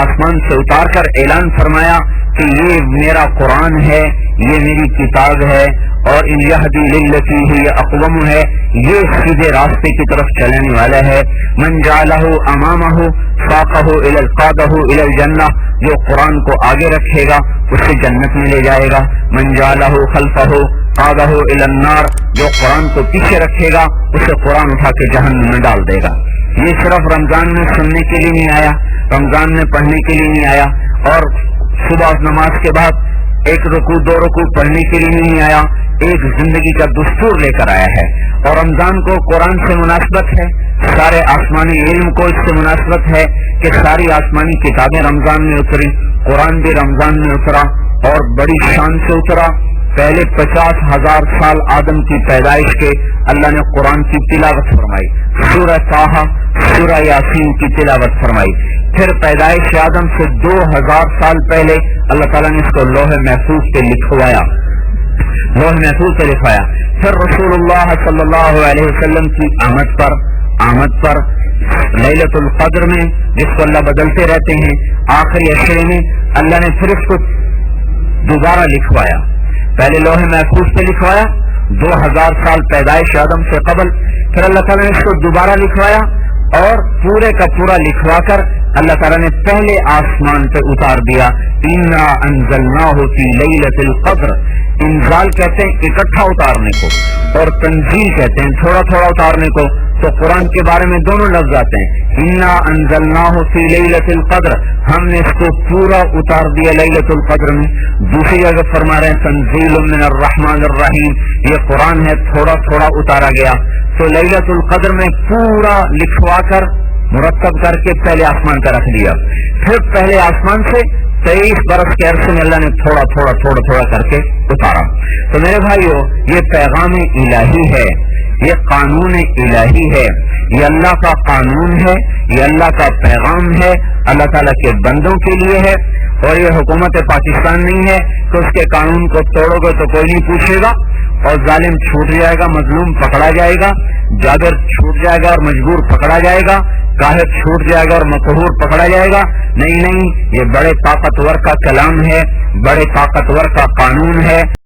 آسمان سے اتار کر اعلان فرمایا کہ یہ میرا قرآن ہے، یہ میری کتاب ہے، اور ان یہدی للتی ہی اقوم ہے، یہ سیدھے راستے کی طرف چلنے والا ہے۔ من جعلہ امامہ ساقہ قادہ الی الجنہ، جو قرآن کو آگے رکھے گا اسے جنت میں لے جائے گا۔ من جعلہ خلفہ قادہ الی النار، جو قرآن کو پیچھے رکھے گا اسے قرآن اٹھا کے جہنم میں ڈال دے گا۔ یہ صرف رمضان میں سننے کے لیے نہیں آیا، رمضان میں پڑھنے کے لیے نہیں آیا، اور صبح نماز کے بعد ایک رکوع دو رکوع پڑھنے کے لیے نہیں آیا، ایک زندگی کا دستور لے کر آیا ہے۔ اور رمضان کو قرآن سے مناسبت ہے، سارے آسمانی علم کو اس سے مناسبت ہے کہ ساری آسمانی کتابیں رمضان میں اتری، قرآن بھی رمضان میں اترا اور بڑی شان سے اترا۔ پہلے 50,000 سال آدم کی پیدائش کے اللہ نے قرآن کی تلاوت فرمائی، سورہ طٰہٰ، سورہ یاسین کی تلاوت فرمائی۔ پھر پیدائش آدم سے 2000 سال پہلے اللہ تعالیٰ نے اس کو لوح محفوظ پہ لکھوایا، لوح محفوظ پہ لکھوایا۔ پھر رسول اللہ صلی اللہ علیہ وسلم کی آمد پر لیلۃ القدر میں، جس کو اللہ بدلتے رہتے ہیں، آخری عشرے میں اللہ نے پھر اس کو دوبارہ لکھوایا۔ پہلے لوح محفوظ پہ لکھوایا 2000 سال پیدائش آدم سے قبل، پھر اللہ تعالیٰ نے اس کو دوبارہ لکھوایا اور پورے کا پورا لکھوا کر اللہ تعالیٰ نے پہلے آسمان پہ اتار دیا۔ انا انزلناہ فی لیلۃ القدر، انزال کہتے ہیں اکٹھا اتارنے کو، اور تنزیل کہتے ہیں تھوڑا تھوڑا اتارنے کو۔ تو قرآن کے بارے میں دونوں لفظ آتے ہیں، انا انزلناہ فی لیلۃ القدر، ہم نے اس کو پورا اتار دیا لیلۃ القدر میں۔ دوسری جگہ فرما رہے ہیں تنزیل من الرحمن الرحیم، یہ قرآن ہے تھوڑا تھوڑا اتارا گیا۔ تو لیلۃ القدر میں پورا لکھوا کر مرتب کر کے پہلے آسمان کا رکھ دیا، پھر پہلے آسمان سے 23 برس کے عرصے میں اللہ نے تھوڑا تھوڑا کر کے اتارا۔ تو میرے بھائیو، یہ پیغام الہی ہے، یہ قانون الہی ہے، یہ اللہ کا قانون ہے، یہ اللہ کا پیغام ہے، اللہ تعالیٰ کے بندوں کے لیے ہے۔ اور یہ حکومت پاکستان نہیں ہے کہ اس کے قانون کو توڑو گے تو کوئی نہیں پوچھے گا اور ظالم چھوٹ جائے گا، مظلوم پکڑا جائے گا، جابر چھوٹ جائے گا اور مجبور پکڑا جائے گا، قاہر چھوٹ جائے گا اور مقہور پکڑا جائے گا۔ نہیں، یہ بڑے طاقتور کا کلام ہے، بڑے طاقتور کا قانون ہے۔